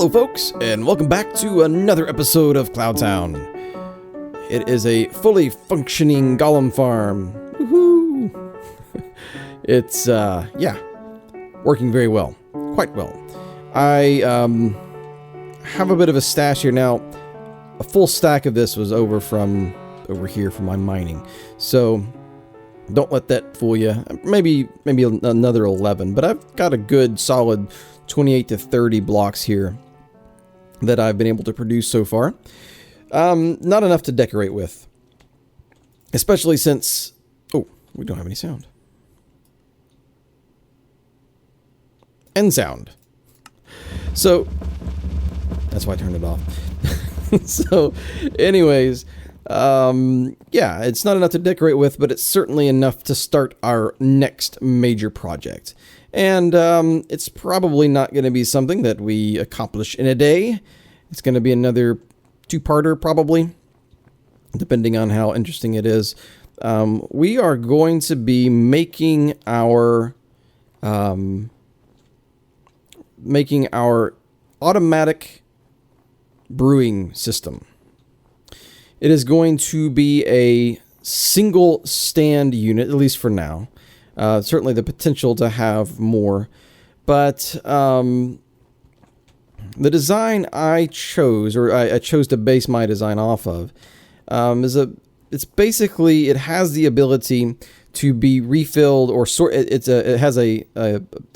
Hello folks, and welcome back to another episode of Cloudtown. It is a fully functioning golem farm. Woohoo! It's, working very well. Quite well. I, have a bit of a stash here now. A full stack of this was over here from my mining. So, don't let that fool you. Maybe another 11, but I've got a good solid 28 to 30 blocks here that I've been able to produce so far. Not enough to decorate with. Especially since... Oh, we don't have any sound. End sound. So, that's why I turned it off. So, anyways, yeah, it's not enough to decorate with, but it's certainly enough to start our next major project. And it's probably not going to be something that we accomplish in a day. It's going to be another two-parter, probably, depending on how interesting it is. We are going to be making our automatic brewing system. It is going to be a single stand unit, at least for now. Certainly the potential to have more, but the design I chose, or I chose to base my design off of, it's basically, it has the ability to be refilled or sort. It has a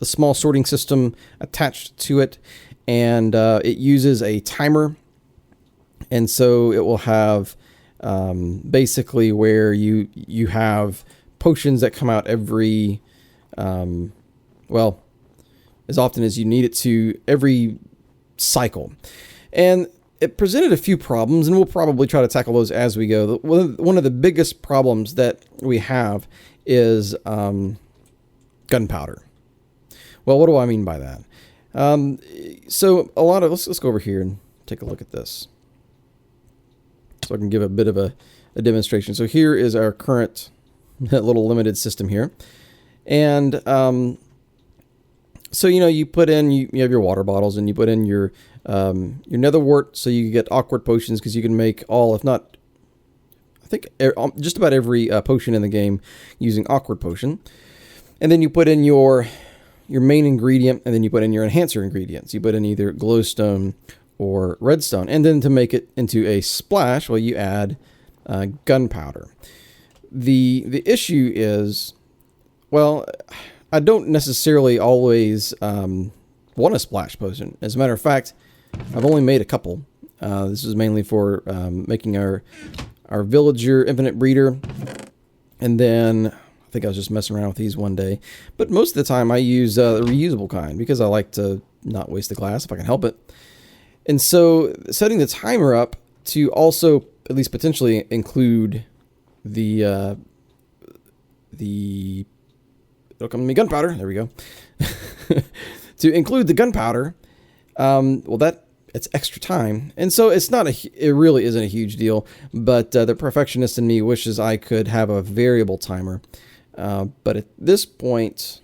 small sorting system attached to it, and it uses a timer, and so it will have basically where you have potions that come out every, well, as often as you need it to, every cycle. And it presented a few problems, and we'll probably try to tackle those as we go. One of the biggest problems that we have is gunpowder. Well, what do I mean by that? So let's go over here and take a look at this, so I can give a bit of a demonstration. So here is our current little limited system here, and so you put in, you have your water bottles, and you put in your nether wart, so you get awkward potions, because you can make all, if not, I think just about every potion in the game using awkward potion. And then you put in your main ingredient, and then you put in your enhancer ingredients. You put in either glowstone or redstone, and then to make it into a splash, well, you add gunpowder. The issue is, well, I don't necessarily always want a splash potion. As a matter of fact, I've only made a couple. This is mainly for making our villager infinite breeder, and then I think I was just messing around with these one day. But most of the time I use the reusable kind, because I like to not waste the glass if I can help it. And so setting the timer up to also at least potentially include it'll come to me gunpowder. There we go. To include the gunpowder, well, it's extra time, and so it really isn't a huge deal. But the perfectionist in me wishes I could have a variable timer. But at this point,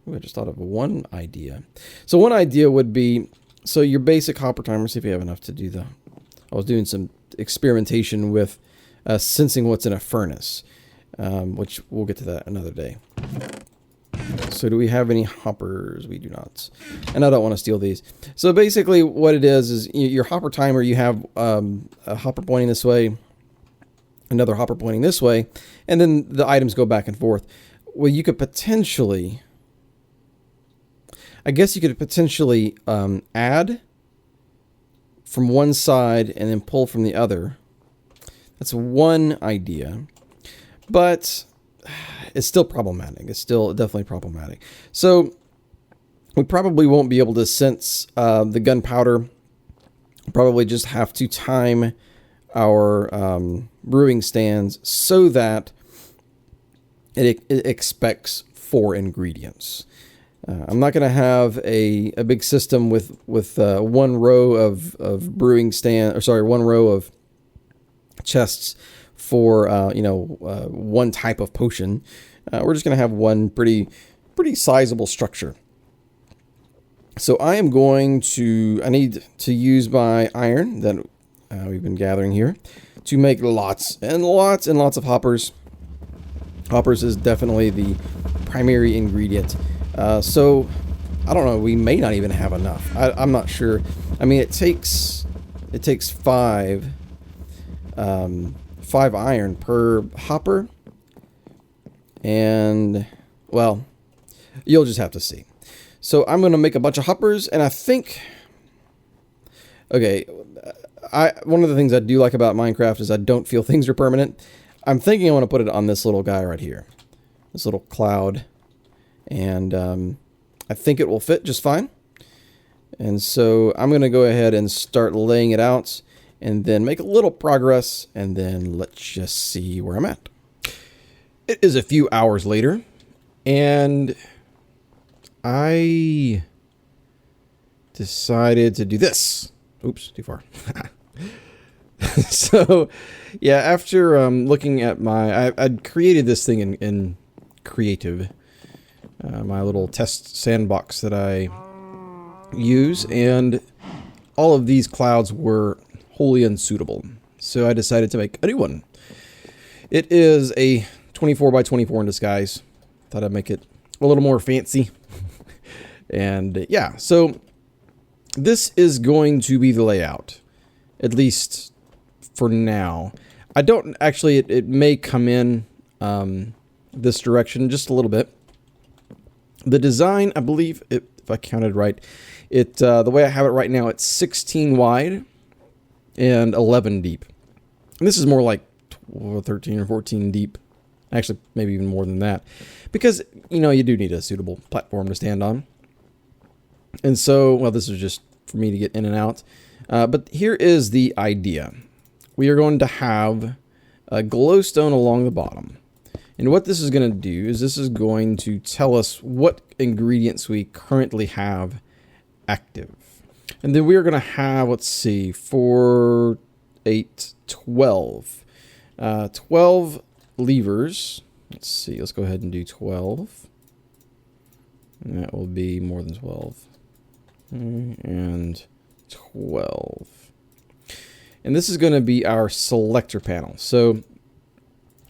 I just thought of one idea. So one idea would be, so your basic hopper timer. See if you have enough to do I was doing some experimentation with sensing what's in a furnace, which we'll get to that another day. So do we have any hoppers? We do not. And I don't want to steal these. So basically what it is your hopper timer, you have a hopper pointing this way, another hopper pointing this way, and then the items go back and forth. Well, you could potentially, add from one side and then pull from the other. That's one idea, but it's still problematic. It's still definitely problematic. So we probably won't be able to sense the gunpowder. Probably just have to time our brewing stands so that it expects 4 ingredients. I'm not going to have a big system with one row of brewing stand, or sorry, one row of chests for one type of potion. We're just going to have one pretty sizable structure. So I need to use my iron that we've been gathering here to make lots and lots and lots of hoppers. Hoppers is definitely the primary ingredient. So I don't know, we may not even have enough. I'm not sure. I mean, it takes 5 iron per hopper. And, well, you'll just have to see. So I'm going to make a bunch of hoppers, and I think... Okay, one of the things I do like about Minecraft is I don't feel things are permanent. I'm thinking I want to put it on this little guy right here. This little cloud. And I think it will fit just fine. And so I'm going to go ahead and start laying it out, and then make a little progress, and then let's just see where I'm at. It is a few hours later, and I decided to do this. Oops, too far. So, yeah, after looking at I'd created this thing in Creative, my little test sandbox that I use, and all of these clouds were wholly unsuitable. So I decided to make a new one. It is a 24 by 24 in disguise. Thought I'd make it a little more fancy. And yeah, so this is going to be the layout, at least for now. I don't actually, it may come in this direction just a little bit. The design, I believe, if I counted right, the way I have it right now, it's 16 wide and 11 deep. And this is more like 13 or 14 deep. Actually, maybe even more than that. Because, you know, you do need a suitable platform to stand on. And so, well, this is just for me to get in and out. But here is the idea. We are going to have a glowstone along the bottom. And what this is going to do is this is going to tell us what ingredients we currently have active. And then we are going to have, let's see, 4, 8, 12. 12 levers. Let's see, let's go ahead and do 12. And that will be more than 12. And 12. And this is going to be our selector panel. So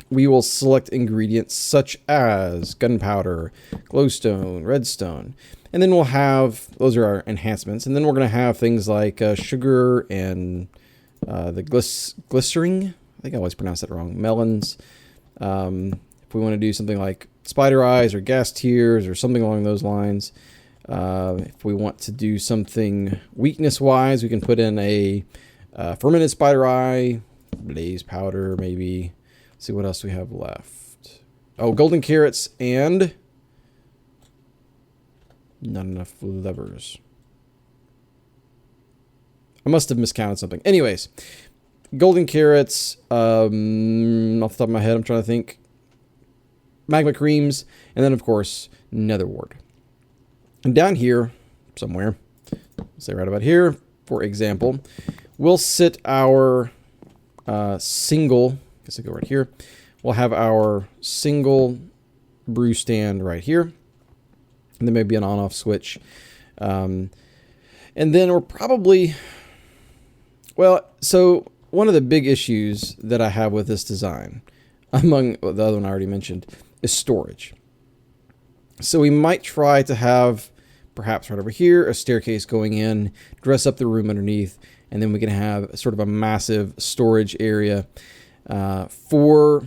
we will select ingredients such as gunpowder, glowstone, redstone. And then we'll have, those are our enhancements. And then we're going to have things like sugar and the glycerin. I think I always pronounce that wrong. Melons. If we want to do something like spider eyes or gas tears or something along those lines. If we want to do something weakness-wise, we can put in a fermented spider eye, blaze powder, maybe. Let's see what else we have left. Oh, golden carrots and not enough levers. I must have miscounted something. Anyways, golden carrots, off the top of my head, I'm trying to think. Magma creams, and then, of course, nether wart. And down here, somewhere, say right about here, for example, we'll sit our single, I guess I go right here, we'll have our single brew stand right here. And there may be an on-off switch. And then we're probably, well, so one of the big issues that I have with this design, among the other one I already mentioned, is storage. So we might try to have, perhaps right over here, a staircase going in, dress up the room underneath, and then we can have sort of a massive storage area for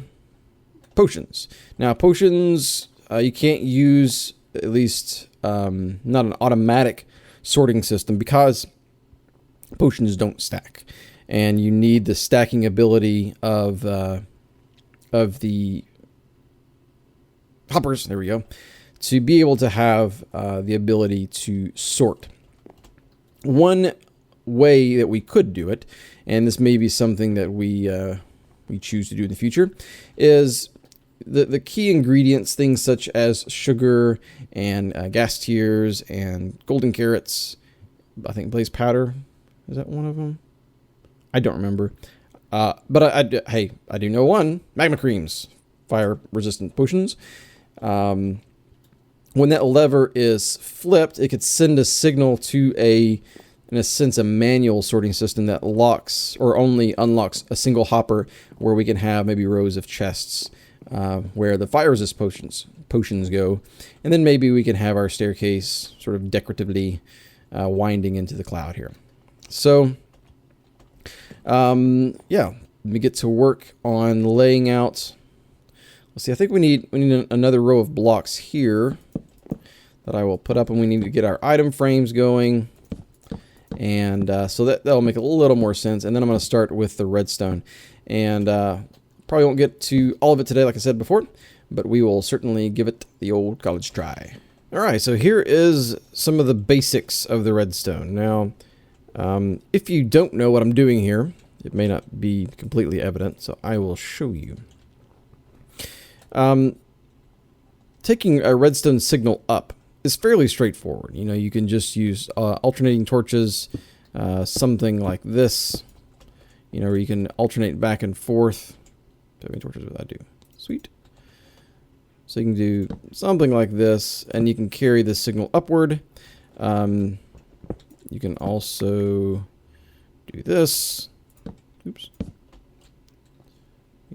potions. Now, potions, you can't use, at least not an automatic sorting system, because potions don't stack. And you need the stacking ability of the hoppers, there we go, to be able to have the ability to sort. One way that we could do it, and this may be something that we choose to do in the future, is the key ingredients, things such as sugar and gas tears and golden carrots. I think blaze powder, is that one of them? I don't remember. But hey, I do know one. Magma creams, fire resistant potions. when that lever is flipped, it could send a signal to in a sense, a manual sorting system that locks or only unlocks a single hopper, where we can have maybe rows of chests where the fire resist potions go. And then maybe we can have our staircase sort of decoratively winding into the cloud here. So, yeah, let me get to work on laying out. Let's see, I think we need another row of blocks here that I will put up, and we need to get our item frames going. And so that'll make a little more sense. And then I'm going to start with the redstone. And probably won't get to all of it today, like I said before, but we will certainly give it the old college try. All right, so here is some of the basics of the redstone. Now, if you don't know what I'm doing here, it may not be completely evident, so I will show you. Taking a redstone signal up is fairly straightforward. You know, you can just use alternating torches, something like this, you know, where you can alternate back and forth. How many torches would that do? Sweet. So you can do something like this, and you can carry the signal upward. You can also do this. Oops.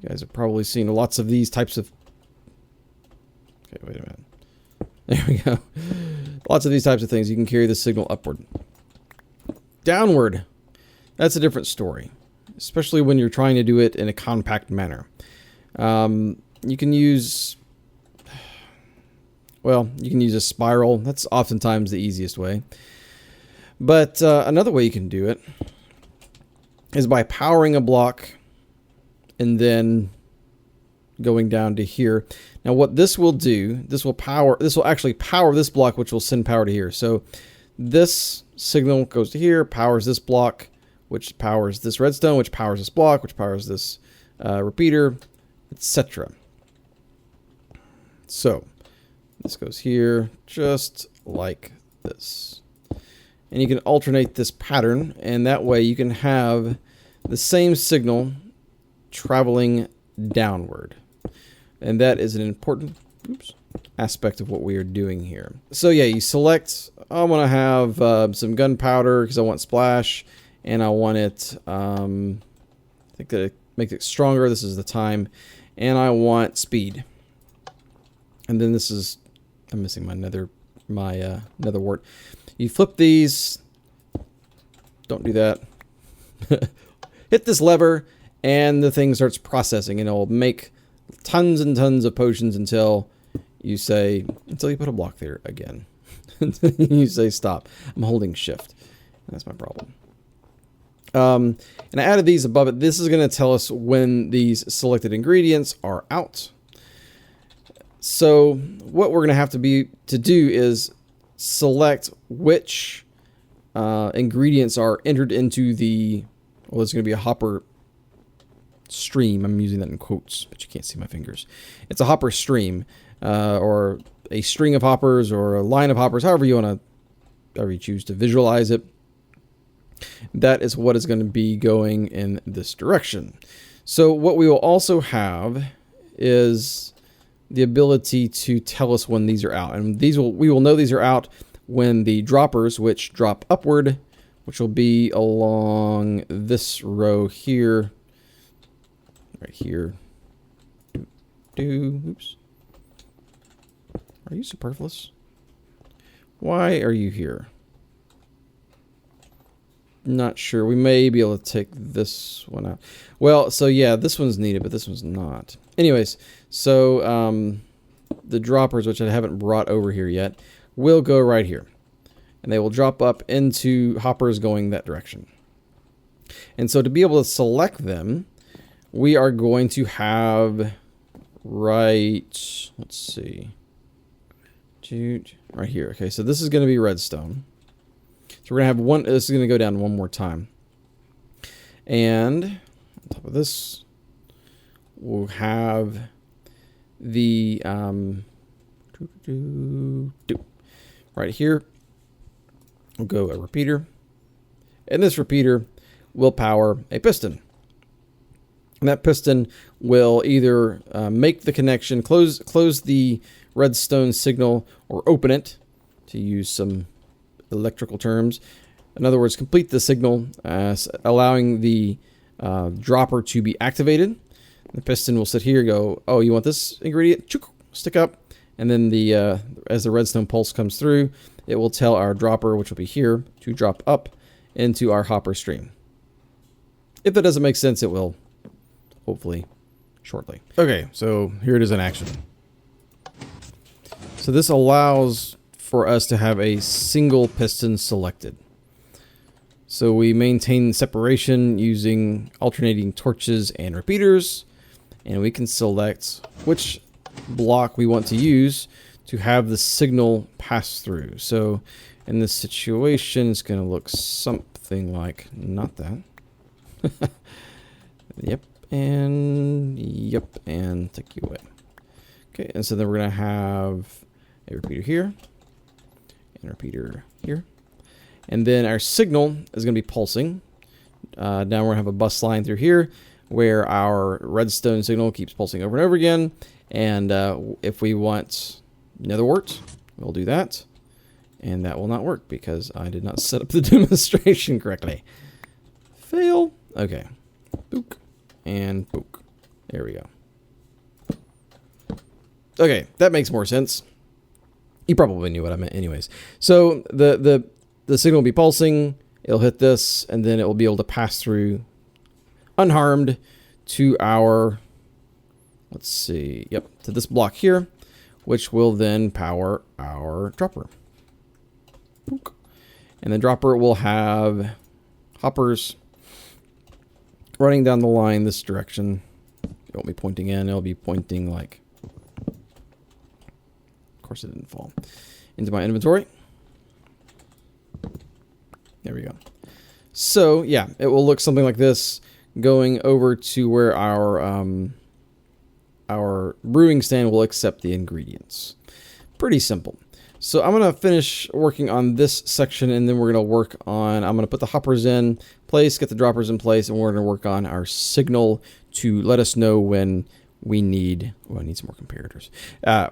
You guys have probably seen lots of these types of... Okay, wait a minute. There we go. Lots of these types of things. You can carry the signal upward. Downward. That's a different story, especially when you're trying to do it in a compact manner. You can use... Well, you can use a spiral. That's oftentimes the easiest way. But another way you can do it is by powering a block and then going down to here. Now what this will do, this will actually power this block, which will send power to here. So this signal goes to here, powers this block, which powers this redstone, which powers this block, which powers this repeater, etc. So this goes here, just like this. And you can alternate this pattern, and that way you can have the same signal traveling downward. And that is an important aspect of what we are doing here. So yeah, you select, I want to have some gunpowder because I want splash, and I want it, I think that it makes it stronger. This is the time. And I want speed. And then this is, I'm missing my nether wart. You flip these, don't do that. Hit this lever, and the thing starts processing, and it'll make tons and tons of potions until you put a block there again. You say stop. I'm holding shift. That's my problem. And I added these above it. This is going to tell us when these selected ingredients are out. So what we're going to have to do is select which ingredients are entered into the, well, it's going to be a hopper stream. I'm using that in quotes, but you can't see my fingers. It's a hopper stream, or a string of hoppers, or a line of hoppers, however you choose to visualize it. That is what is going to be going in this direction. So what we will also have is the ability to tell us when these are out, and we will know these are out when the droppers, which drop upward, which will be along this row here, right here. Oops. Are you superfluous? Why are you here? Not sure. We may be able to take this one out. Well, so yeah, this one's needed, but this one's not. Anyways, so the droppers, which I haven't brought over here yet, will go right here. And they will drop up into hoppers going that direction. And so to be able to select them, we are going to have let's see, right here. Okay, so this is going to be redstone. So we're going to have this is going to go down one more time. And on top of this, we'll have the, right here, we'll go a repeater. And this repeater will power a piston. And that piston will either make the connection, close the redstone signal, or open it, to use some electrical terms. In other words, complete the signal, allowing the dropper to be activated. The piston will sit here and go, oh, you want this ingredient? Stick up. And then as the redstone pulse comes through, it will tell our dropper, which will be here, to drop up into our hopper stream. If that doesn't make sense, it will, hopefully, shortly. Okay, so here it is in action. So this allows for us to have a single piston selected. So we maintain separation using alternating torches and repeaters, and we can select which block we want to use to have the signal pass through. So in this situation, it's going to look something like not that. Yep, and take you away. Okay, and so then we're going to have a repeater here and a repeater here. And then our signal is going to be pulsing. Now we're going to have a bus line through here where our redstone signal keeps pulsing over and over again. And if we want nether wart, we'll do that. And that will not work because I did not set up the demonstration correctly. Fail. Okay. Book. And book. There we go. Okay, that makes more sense. You probably knew what I meant anyways. So the signal will be pulsing, it'll hit this, and then it will be able to pass through unharmed to our, let's see, yep, to this block here, which will then power our dropper. And the dropper will have hoppers running down the line this direction. It won't be pointing in, it'll be pointing like, of course it didn't fall, into my inventory. There we go. So yeah, it will look something like this going over to where our brewing stand will accept the ingredients. Pretty simple. So I'm going to finish working on this section, and then we're going to work on, I'm going to put the hoppers in place, get the droppers in place, and we're going to work on our signal to let us know when we need, well, I need some more comparators,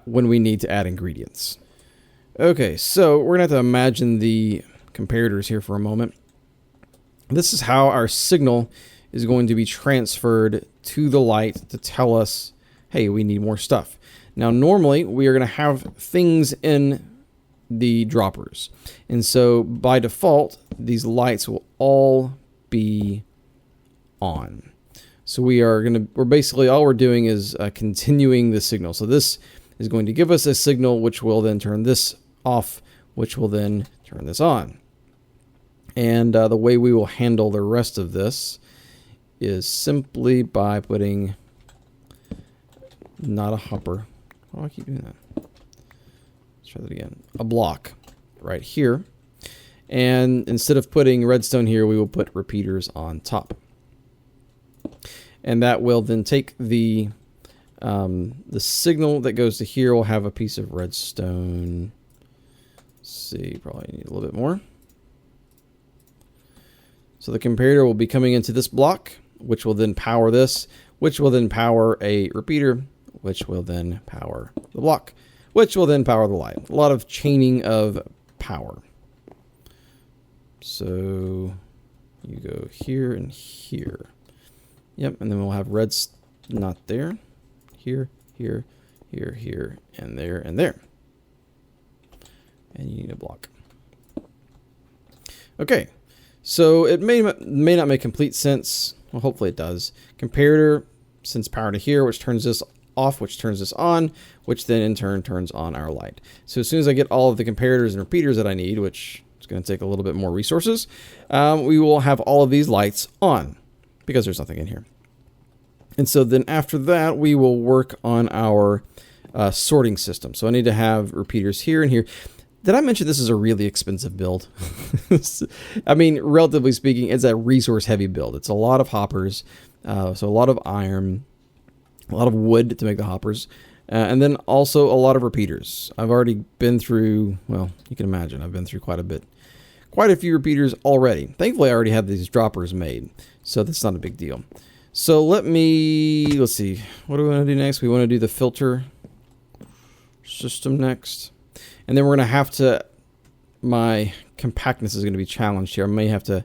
when we need to add ingredients. Okay, so we're going to have to imagine the comparators here for a moment. This is how our signal is going to be transferred to the light to tell us, hey, we need more stuff. Now, normally we are going to have things in the droppers. And so by default, these lights will all be on. So we're basically, all we're doing is continuing the signal. So this is going to give us a signal, which will then turn this off, which will then turn this on. And the way we will handle the rest of this is simply by putting, not a hopper. Why do I keep doing that? Let's try that again. A block right here. And instead of putting redstone here, we will put repeaters on top. And that will then take the signal that goes to here will have a piece of redstone. Let's see, probably need a little bit more. So the comparator will be coming into this block, which will then power this, which will then power a repeater, which will then power the block, which will then power the light. A lot of chaining of power. So you go here and here. Yep, and then we'll have reds not there. Here, here, here, here, and there, and there. And you need a block. Okay, so it may not make complete sense. Well, hopefully it does. Comparator sends power to here, which turns this off, which turns this on, which then in turn turns on our light. So as soon as I get all of the comparators and repeaters that I need, which is going to take a little bit more resources, we will have all of these lights on because there's nothing in here. And so then after that, we will work on our sorting system. So I need to have repeaters here and here. Did I mention this is a really expensive build? I mean, relatively speaking, it's a resource-heavy build. It's a lot of hoppers, so a lot of iron, a lot of wood to make the hoppers, and then also a lot of repeaters. I've already been through, well, you can imagine, I've been through quite a few repeaters already. Thankfully, I already have these droppers made, so that's not a big deal. So let's see, what do we want to do next? We want to do the filter. system next. And then we're going to have to, my compactness is going to be challenged here. I may have to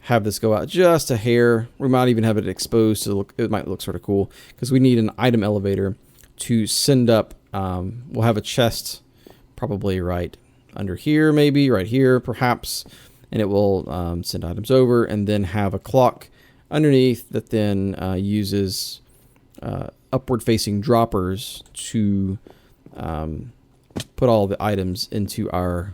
have this go out just a hair. We might even have it exposed to look, it might look sort of cool, because we need an item elevator to send up. We'll have a chest probably right under here, maybe right here perhaps, and it will send items over, and then have a clock underneath that then uses upward facing droppers to put all the items into our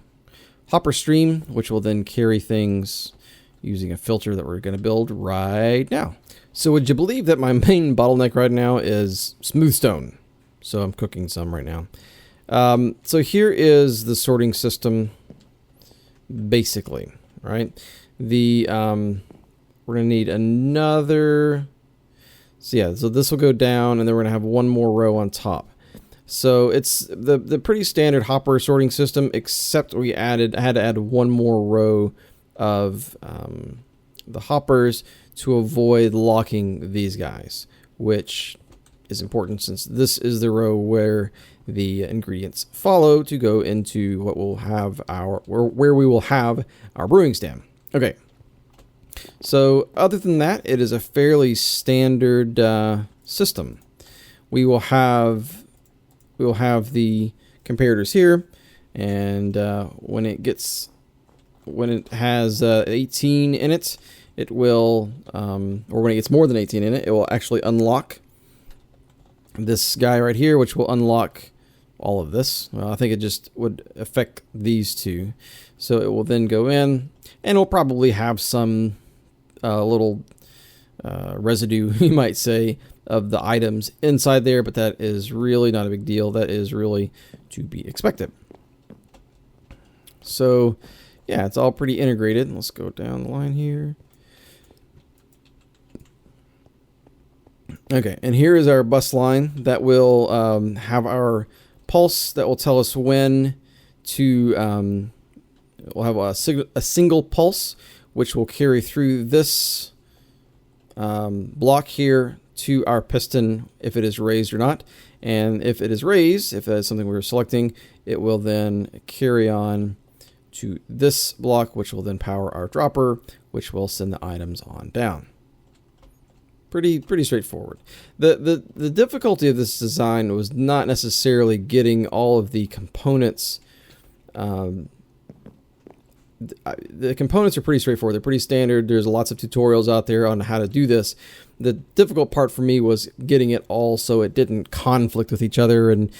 hopper stream, which will then carry things using a filter that we're going to build right now. So would you believe that my main bottleneck right now is smooth stone? So I'm cooking some right now. So here is the sorting system, basically, right? The we're going to need another. So yeah, so this will go down, and then we're going to have one more row on top. So it's the pretty standard hopper sorting system, except I had to add one more row of the hoppers to avoid locking these guys, which is important since this is the row where the ingredients follow to go into what will have our where we will have our brewing stand. Okay. So other than that, it is a fairly standard system. We will have the comparators here, and when it has 18 in it, it will, or when it gets more than 18 in it, it will actually unlock this guy right here, which will unlock all of this. Well, I think it just would affect these two. So it will then go in, and it'll probably have some little residue, you might say, of the items inside there, but that is really not a big deal. That is really to be expected. So yeah, it's all pretty integrated. Let's go down the line here. Okay, and here is our bus line that will have our pulse that will tell us when to, we'll have a single pulse, which will carry through this block here to our piston if it is raised or not. And if it is raised, if that is something we're selecting, it will then carry on to this block, which will then power our dropper, which will send the items on down. Pretty straightforward. The difficulty of this design was not necessarily getting all of the components. The components are pretty straightforward. They're pretty standard. There's lots of tutorials out there on how to do this. The difficult part for me was getting it all so it didn't conflict with each other and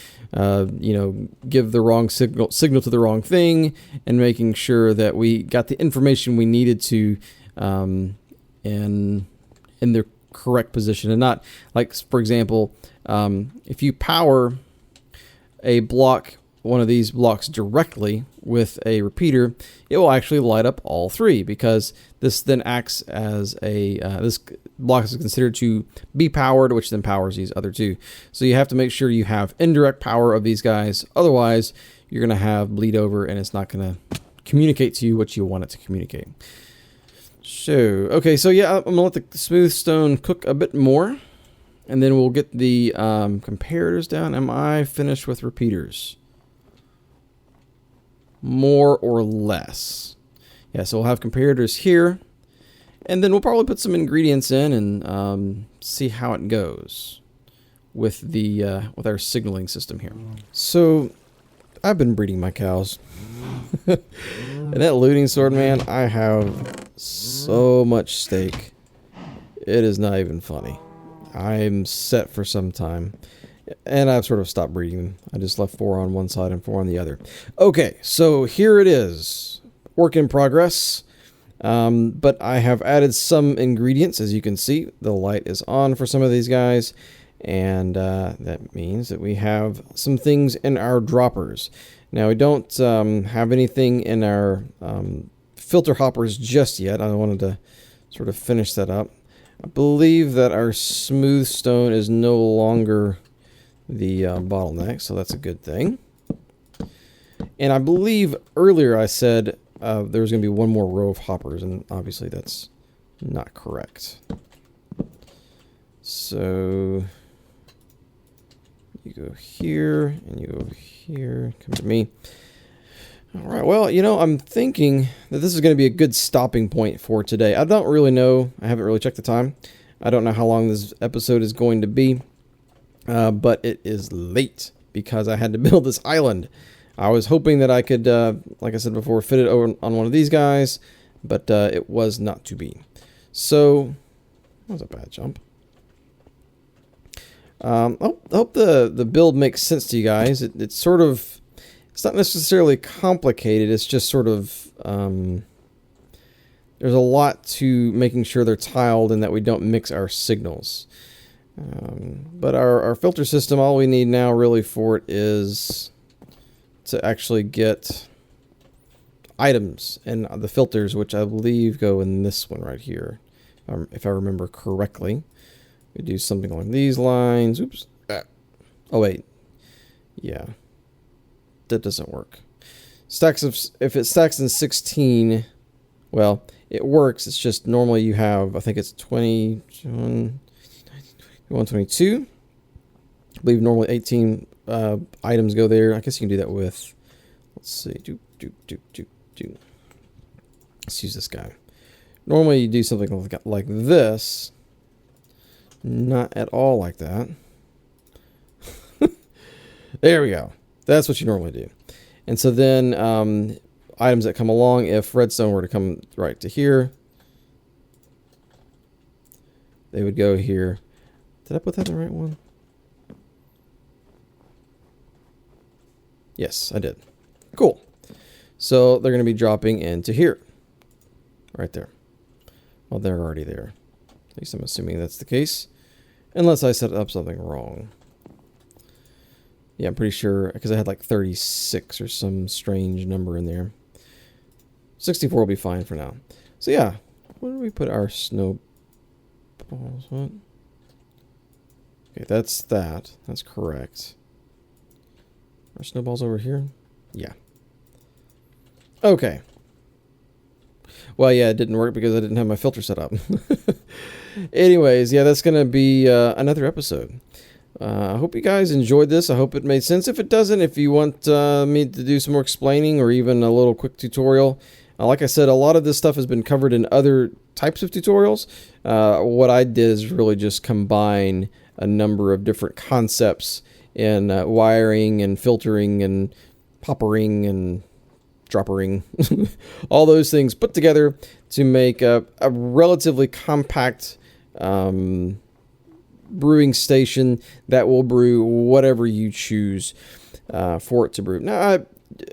give the wrong signal to the wrong thing, and making sure that we got the information we needed to in their correct position, and not like, for example, if you power a block, one of these blocks directly with a repeater, it will actually light up all three, because this then acts as a this block is considered to be powered, which then powers these other two. So you have to make sure you have indirect power of these guys, otherwise you're going to have bleed over and it's not going to communicate to you what you want it to communicate. So okay, so yeah, I'm gonna let the smooth stone cook a bit more, and then we'll get the comparators down. Am I finished with repeaters? More or less. Yeah, so we'll have comparators here, and then we'll probably put some ingredients in and see how it goes with the with our signaling system here. So I've been breeding my cows. And that looting sword, man, I have so much steak. It is not even funny. I'm set for some time. And I've sort of stopped breeding them. I just left 4 on one side and 4 on the other. Okay, so here it is. Work in progress. But I have added some ingredients. As you can see, the light is on for some of these guys. And that means that we have some things in our droppers. Now, we don't have anything in our filter hoppers just yet. I wanted to sort of finish that up. I believe that our smooth stone is no longer the bottleneck, so that's a good thing. And I believe earlier I said there was going to be one more row of hoppers, and obviously that's not correct. So You go here, and you go here. Come to me. All right, well, you know, I'm thinking that this is going to be a good stopping point for today. I don't really know. I haven't really checked the time. I don't know how long this episode is going to be, but it is late because I had to build this island. I was hoping that I could, like I said before, fit it over on one of these guys, but it was not to be. So, that was a bad jump. I hope the build makes sense to you guys. It's sort of, it's not necessarily complicated. It's just sort of, there's a lot to making sure they're tiled and that we don't mix our signals. But our filter system, all we need now really for it is to actually get items and the filters, which I believe go in this one right here, if I remember correctly. We do something along these lines. Oops. Oh wait, yeah, that doesn't work. Stacks of, if it stacks in 16, well, it works. It's just normally you have, I think it's 21, 22. I believe normally 18 items go there. I guess you can do that with, let's see, let's use this guy. Normally you do something like this. Not at all like that. There we go. That's what you normally do. And so then items that come along, if redstone were to come right to here, they would go here. Did I put that in the right one? Yes, I did. Cool. So they're going to be dropping into here. Right there. Well, they're already there. At least I'm assuming that's the case. Unless I set up something wrong. Yeah, I'm pretty sure, because I had like 36 or some strange number in there. 64 will be fine for now. So yeah, where do we put our snowballs? What? Okay, that's that. That's correct. Are snowballs over here? Yeah. Okay. Well, yeah, it didn't work because I didn't have my filter set up. Anyways, yeah, that's going to be another episode. I hope you guys enjoyed this. I hope it made sense. If it doesn't, if you want me to do some more explaining or even a little quick tutorial, like I said, a lot of this stuff has been covered in other types of tutorials. What I did is really just combine a number of different concepts in wiring and filtering and poppering and droppering, all those things put together to make a relatively compact brewing station that will brew whatever you choose for it to brew. Now, I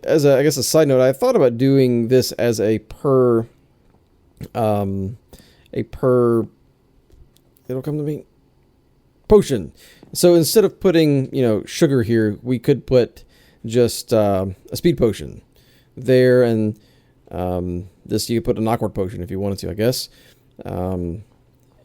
guess a side note, I thought about doing this as a per, it'll come to me, potion. So instead of putting, sugar here, we could put just a speed potion there, and this, you could put an awkward potion if you wanted to, I guess. And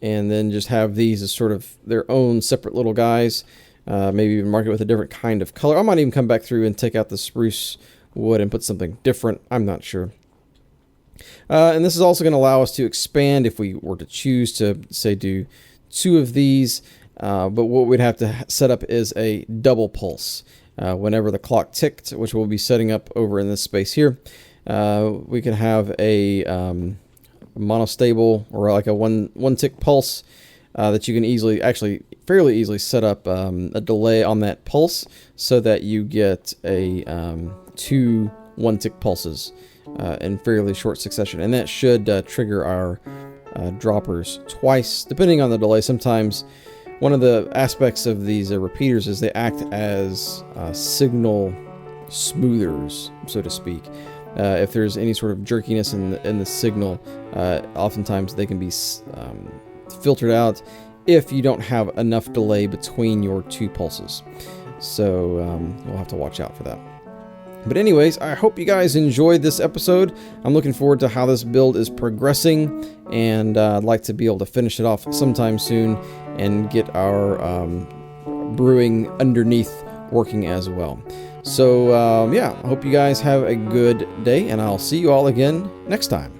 then just have these as sort of their own separate little guys. Maybe even mark it with a different kind of color. I might even come back through and take out the spruce wood and put something different. I'm not sure. And this is also going to allow us to expand if we were to choose to, say, do 2 of these. But what we'd have to set up is a double pulse. Whenever the clock ticked, which we'll be setting up over in this space here, we could have a monostable or like a one tick pulse that you can easily, actually fairly easily set up a delay on that pulse so that you get a 2 1-tick pulses in fairly short succession, and that should trigger our droppers twice depending on the delay. Sometimes one of the aspects of these repeaters is they act as signal smoothers, so to speak. If there's any sort of jerkiness in the signal, oftentimes they can be filtered out if you don't have enough delay between your 2 pulses. So you'll have to watch out for that. But anyways, I hope you guys enjoyed this episode. I'm looking forward to how this build is progressing, and I'd like to be able to finish it off sometime soon and get our brewing underneath working as well. So yeah, I hope you guys have a good day, and I'll see you all again next time.